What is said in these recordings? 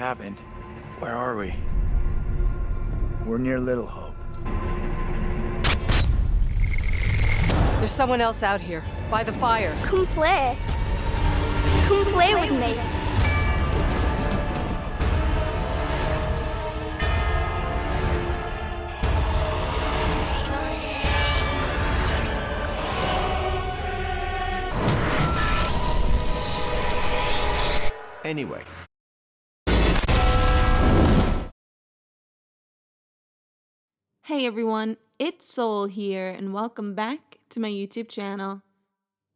happened. Where are we? We're near Little Hope. There's someone else out here, by the fire. Come play. Come play with me. Anyway. Hey everyone, it's Soul here and welcome back to my YouTube channel.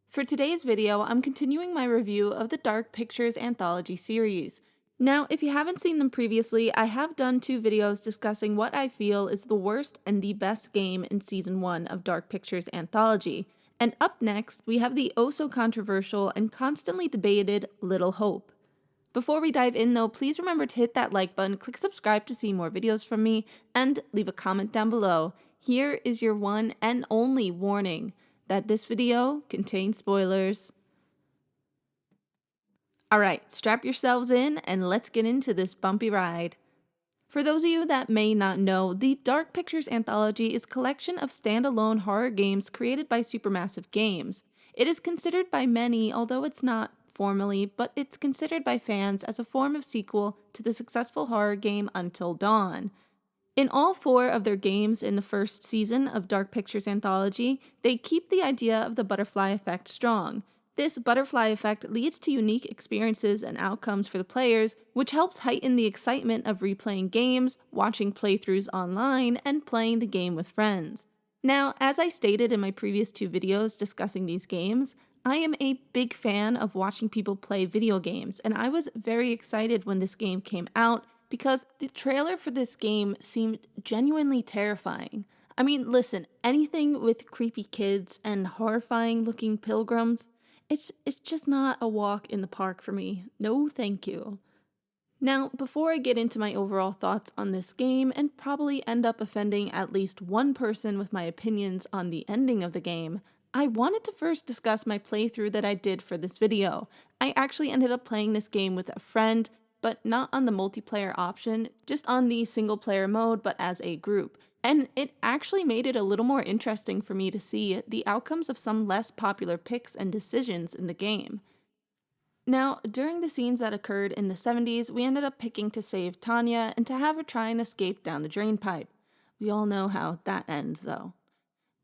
For today's video, I'm continuing my review of the Dark Pictures Anthology series. Now, if you haven't seen them previously, I have done 2 videos discussing what I feel is the worst and the best game in Season 1 of Dark Pictures Anthology. And up next, we have the oh-so-controversial and constantly debated Little Hope. Before we dive in though, please remember to hit that like button, click subscribe to see more videos from me, and leave a comment down below. Here is your one and only warning that this video contains spoilers. Alright, strap yourselves in and let's get into this bumpy ride. For those of you that may not know, the Dark Pictures Anthology is a collection of standalone horror games created by Supermassive Games. It is considered by many, although it's not formally, but it's considered by fans as a form of sequel to the successful horror game Until Dawn. In all 4 of their games in the first season of Dark Pictures Anthology, they keep the idea of the butterfly effect strong. This butterfly effect leads to unique experiences and outcomes for the players, which helps heighten the excitement of replaying games, watching playthroughs online, and playing the game with friends. Now, as I stated in my previous 2 videos discussing these games, I am a big fan of watching people play video games, and I was very excited when this game came out because the trailer for this game seemed genuinely terrifying. I mean, listen, anything with creepy kids and horrifying looking pilgrims, it's just not a walk in the park for me. No thank you. Now, before I get into my overall thoughts on this game and probably end up offending at least one person with my opinions on the ending of the game, I wanted to first discuss my playthrough that I did for this video. I actually ended up playing this game with a friend, but not on the multiplayer option, just on the single player mode, but as a group. And it actually made it a little more interesting for me to see the outcomes of some less popular picks and decisions in the game. Now, during the scenes that occurred in the 70s, we ended up picking to save Tanya and to have her try and escape down the drain pipe. We all know how that ends though.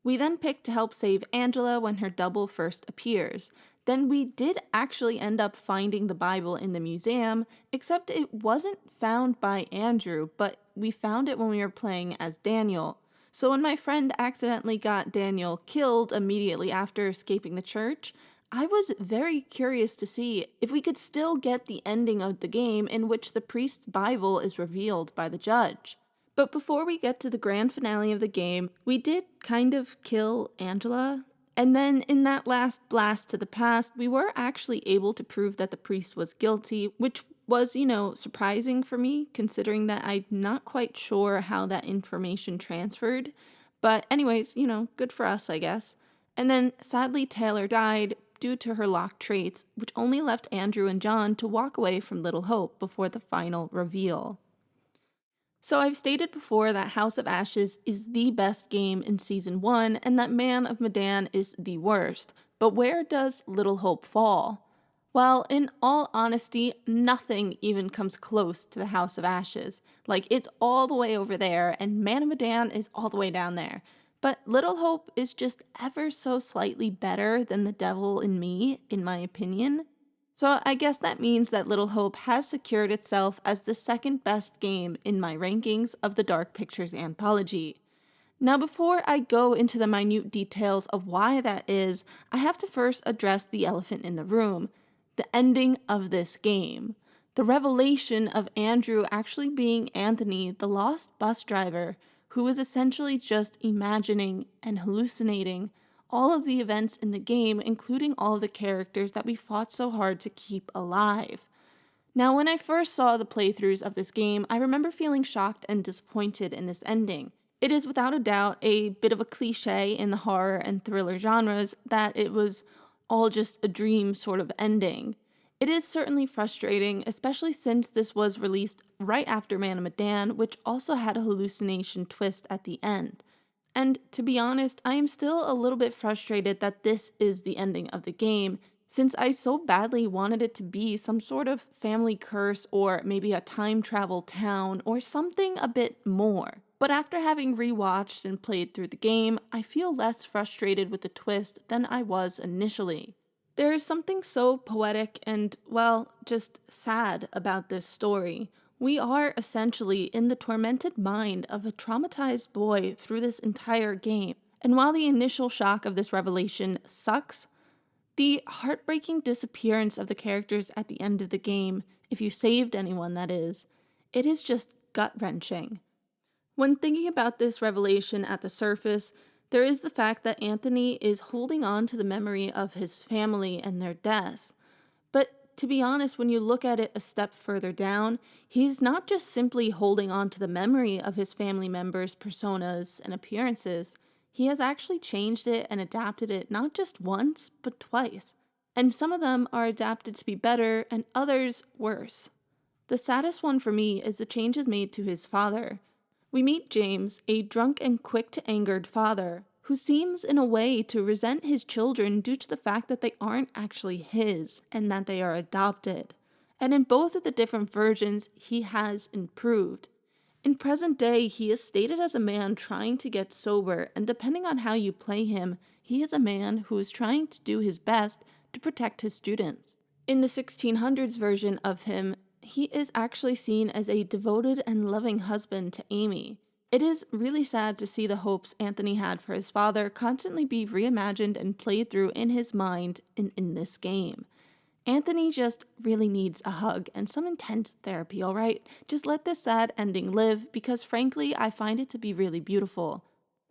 We then picked to help save Angela when her double first appears. Then we did actually end up finding the Bible in the museum, except it wasn't found by Andrew, but we found it when we were playing as Daniel. So when my friend accidentally got Daniel killed immediately after escaping the church, I was very curious to see if we could still get the ending of the game in which the priest's Bible is revealed by the judge. But before we get to the grand finale of the game, we did kind of kill Angela. And then in that last blast to the past, we were actually able to prove that the priest was guilty, which was, surprising for me, considering that I'm not quite sure how that information transferred. But anyways, good for us, I guess. And then sadly, Taylor died due to her locked traits, which only left Andrew and John to walk away from Little Hope before the final reveal. So I've stated before that House of Ashes is the best game in Season 1 and that Man of Medan is the worst, but where does Little Hope fall? Well, in all honesty, nothing even comes close to the House of Ashes. Like, it's all the way over there and Man of Medan is all the way down there. But Little Hope is just ever so slightly better than The Devil in Me, in my opinion. So I guess that means that Little Hope has secured itself as the second best game in my rankings of the Dark Pictures Anthology. Now before I go into the minute details of why that is, I have to first address the elephant in the room, the ending of this game. The revelation of Andrew actually being Anthony, the lost bus driver, who is essentially just imagining and hallucinating all of the events in the game, including all of the characters that we fought so hard to keep alive. Now, when I first saw the playthroughs of this game, I remember feeling shocked and disappointed in this ending. It is without a doubt a bit of a cliche in the horror and thriller genres that it was all just a dream sort of ending. It is certainly frustrating, especially since this was released right after Man of Medan, which also had a hallucination twist at the end. And to be honest, I am still a little bit frustrated that this is the ending of the game, since I so badly wanted it to be some sort of family curse or maybe a time travel town or something a bit more. But after having rewatched and played through the game, I feel less frustrated with the twist than I was initially. There is something so poetic and, well, just sad about this story. We are essentially in the tormented mind of a traumatized boy through this entire game. And while the initial shock of this revelation sucks, the heartbreaking disappearance of the characters at the end of the game, if you saved anyone that is, it is just gut-wrenching. When thinking about this revelation at the surface, there is the fact that Anthony is holding on to the memory of his family and their deaths. But to be honest, when you look at it a step further down, he's not just simply holding on to the memory of his family members' personas and appearances. He has actually changed it and adapted it not just once, but twice. And some of them are adapted to be better and others worse. The saddest one for me is the changes made to his father. We meet James, a drunk and quick-to-angered father, who seems in a way to resent his children due to the fact that they aren't actually his and that they are adopted. And in both of the different versions, he has improved. In present day, he is stated as a man trying to get sober, and depending on how you play him, he is a man who is trying to do his best to protect his students. In the 1600s version of him, he is actually seen as a devoted and loving husband to Amy. It is really sad to see the hopes Anthony had for his father constantly be reimagined and played through in his mind in this game. Anthony just really needs a hug and some intense therapy, alright? Just let this sad ending live, because frankly, I find it to be really beautiful.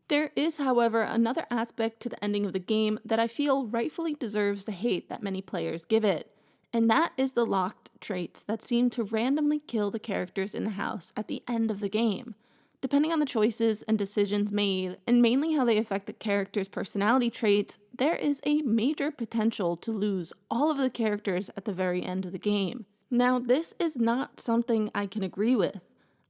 There is, however, another aspect to the ending of the game that I feel rightfully deserves the hate that many players give it. And that is the locked traits that seem to randomly kill the characters in the house at the end of the game. Depending on the choices and decisions made, and mainly how they affect the characters' personality traits, there is a major potential to lose all of the characters at the very end of the game. Now, this is not something I can agree with.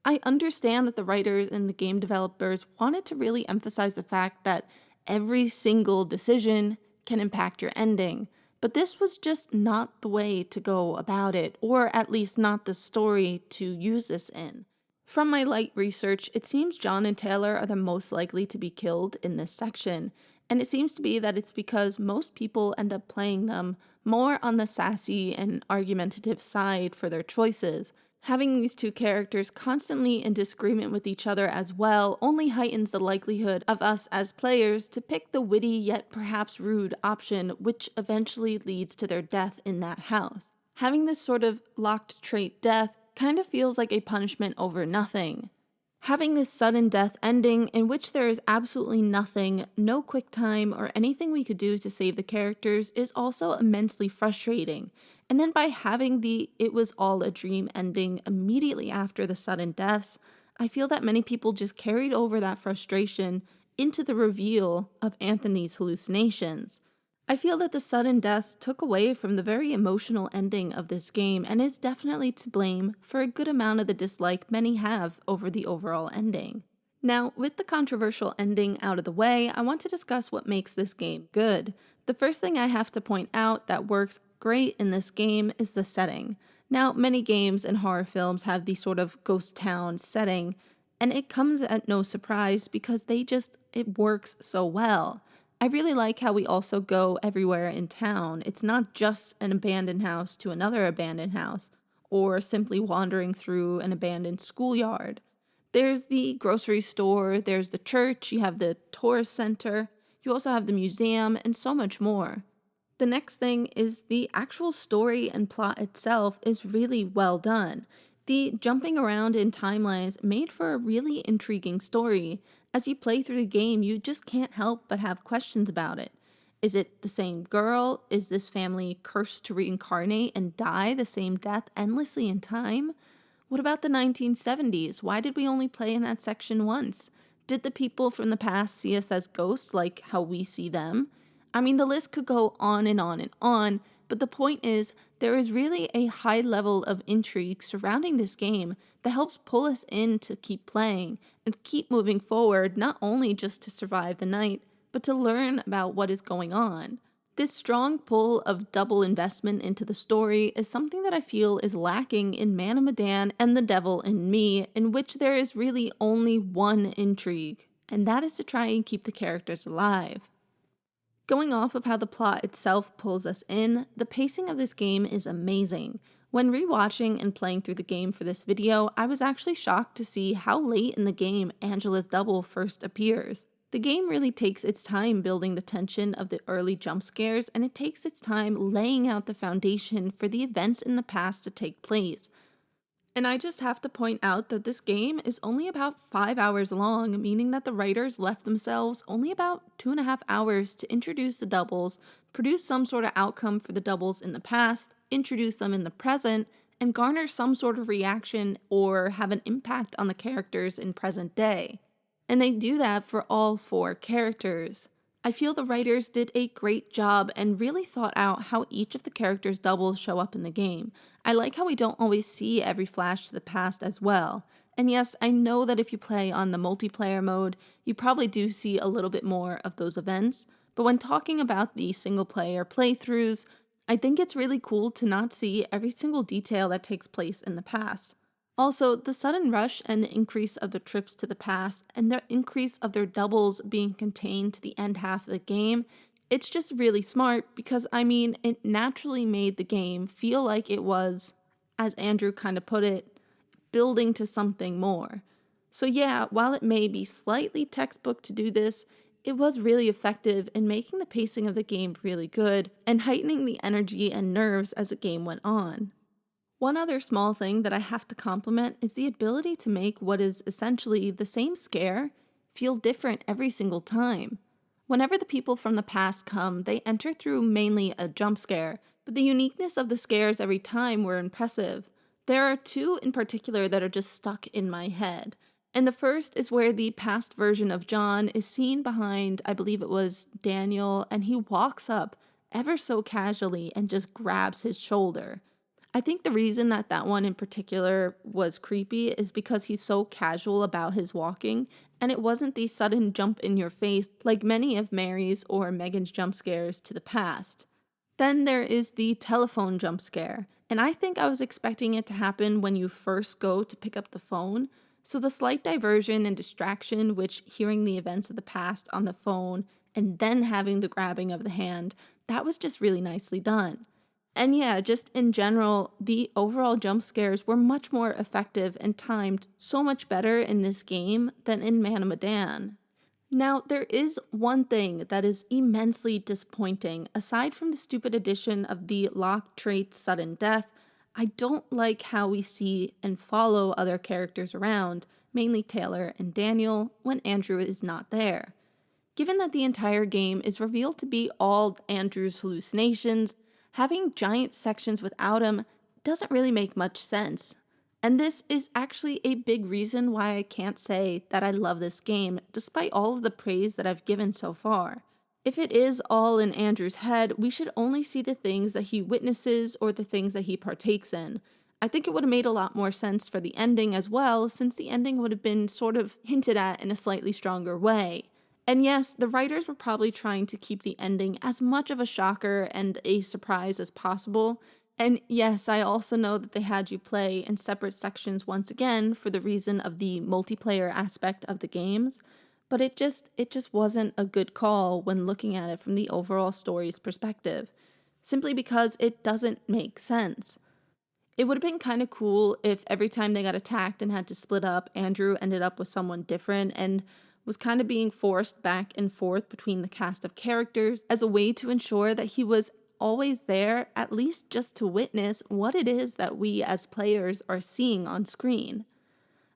I understand that the writers and the game developers wanted to really emphasize the fact that every single decision can impact your ending, but this was just not the way to go about it, or at least not the story to use this in. From my light research, it seems John and Taylor are the most likely to be killed in this section, and it seems to be that it's because most people end up playing them more on the sassy and argumentative side for their choices. Having these two characters constantly in disagreement with each other as well only heightens the likelihood of us as players to pick the witty yet perhaps rude option, which eventually leads to their death in that house. Having this sort of locked trait death kind of feels like a punishment over nothing. Having this sudden death ending in which there is absolutely nothing, no quick time, or anything we could do to save the characters is also immensely frustrating. And then by having the "it was all a dream" ending immediately after the sudden deaths, I feel that many people just carried over that frustration into the reveal of Anthony's hallucinations. I feel that the sudden deaths took away from the very emotional ending of this game and is definitely to blame for a good amount of the dislike many have over the overall ending. Now, with the controversial ending out of the way, I want to discuss what makes this game good. The first thing I have to point out that works great in this game is the setting. Now, many games and horror films have the sort of ghost town setting, and it comes at no surprise because it works so well. I really like how we also go everywhere in town. It's not just an abandoned house to another abandoned house, or simply wandering through an abandoned schoolyard. There's the grocery store, there's the church, you have the tourist center, you also have the museum, and so much more. The next thing is the actual story and plot itself is really well done. The jumping around in timelines made for a really intriguing story. As you play through the game, you just can't help but have questions about it. Is it the same girl? Is this family cursed to reincarnate and die the same death endlessly in time? What about the 1970s? Why did we only play in that section once? Did the people from the past see us as ghosts like how we see them? I mean, the list could go on and on and on, but the point is, there is really a high level of intrigue surrounding this game that helps pull us in to keep playing and keep moving forward, not only just to survive the night, but to learn about what is going on. This strong pull of double investment into the story is something that I feel is lacking in Man of Medan and The Devil in Me, in which there is really only one intrigue, and that is to try and keep the characters alive. Going off of how the plot itself pulls us in, the pacing of this game is amazing. When rewatching and playing through the game for this video, I was actually shocked to see how late in the game Angela's double first appears. The game really takes its time building the tension of the early jump scares, and it takes its time laying out the foundation for the events in the past to take place. And I just have to point out that this game is only about 5 hours long, meaning that the writers left themselves only about 2.5 hours to introduce the doubles, produce some sort of outcome for the doubles in the past, introduce them in the present, and garner some sort of reaction or have an impact on the characters in present day. And they do that for all 4 characters. I feel the writers did a great job and really thought out how each of the characters' doubles show up in the game. I like how we don't always see every flash to the past as well. And yes, I know that if you play on the multiplayer mode, you probably do see a little bit more of those events, but when talking about the single player playthroughs, I think it's really cool to not see every single detail that takes place in the past. Also, the sudden rush and the increase of the trips to the past and the increase of their doubles being contained to the end half of the game, it's just really smart because, it naturally made the game feel like it was, as Andrew kind of put it, building to something more. So yeah, while it may be slightly textbook to do this, it was really effective in making the pacing of the game really good and heightening the energy and nerves as the game went on. One other small thing that I have to compliment is the ability to make what is essentially the same scare feel different every single time. Whenever the people from the past come, they enter through mainly a jump scare, but the uniqueness of the scares every time were impressive. There are 2 in particular that are just stuck in my head. And the first is where the past version of John is seen behind, I believe it was Daniel, and he walks up ever so casually and just grabs his shoulder. I think the reason that that one in particular was creepy is because he's so casual about his walking, and it wasn't the sudden jump in your face like many of Mary's or Megan's jump scares to the past. Then there is the telephone jump scare, and I think I was expecting it to happen when you first go to pick up the phone, so the slight diversion and distraction which hearing the events of the past on the phone and then having the grabbing of the hand, that was just really nicely done. And yeah, just in general, the overall jump scares were much more effective and timed so much better in this game than in Man of Medan. Now, there is one thing that is immensely disappointing. Aside from the stupid addition of the locked trait sudden death, I don't like how we see and follow other characters around, mainly Taylor and Daniel, when Andrew is not there. Given that the entire game is revealed to be all Andrew's hallucinations, having giant sections without him doesn't really make much sense. And this is actually a big reason why I can't say that I love this game, despite all of the praise that I've given so far. If it is all in Andrew's head, we should only see the things that he witnesses or the things that he partakes in. I think it would have made a lot more sense for the ending as well, since the ending would have been sort of hinted at in a slightly stronger way. And yes, the writers were probably trying to keep the ending as much of a shocker and a surprise as possible. And yes, I also know that they had you play in separate sections once again for the reason of the multiplayer aspect of the games, but it just wasn't a good call when looking at it from the overall story's perspective, simply because it doesn't make sense. It would have been kind of cool if every time they got attacked and had to split up, Andrew ended up with someone different and was kind of being forced back and forth between the cast of characters as a way to ensure that he was always there, at least just to witness what it is that we as players are seeing on screen.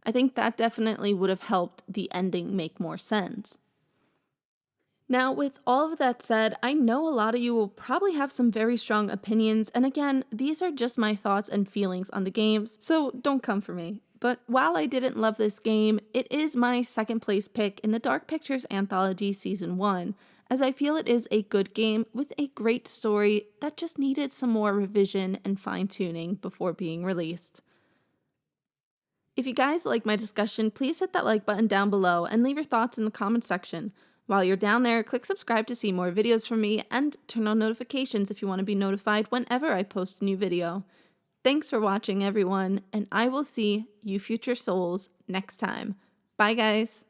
I think that definitely would have helped the ending make more sense. Now, with all of that said, I know a lot of you will probably have some very strong opinions, and again, these are just my thoughts and feelings on the games, so don't come for me. But while I didn't love this game, it is my second place pick in the Dark Pictures Anthology Season 1, as I feel it is a good game with a great story that just needed some more revision and fine-tuning before being released. If you guys like my discussion, please hit that like button down below and leave your thoughts in the comment section. While you're down there, click subscribe to see more videos from me and turn on notifications if you want to be notified whenever I post a new video. Thanks for watching, everyone, and I will see you future souls next time. Bye, guys.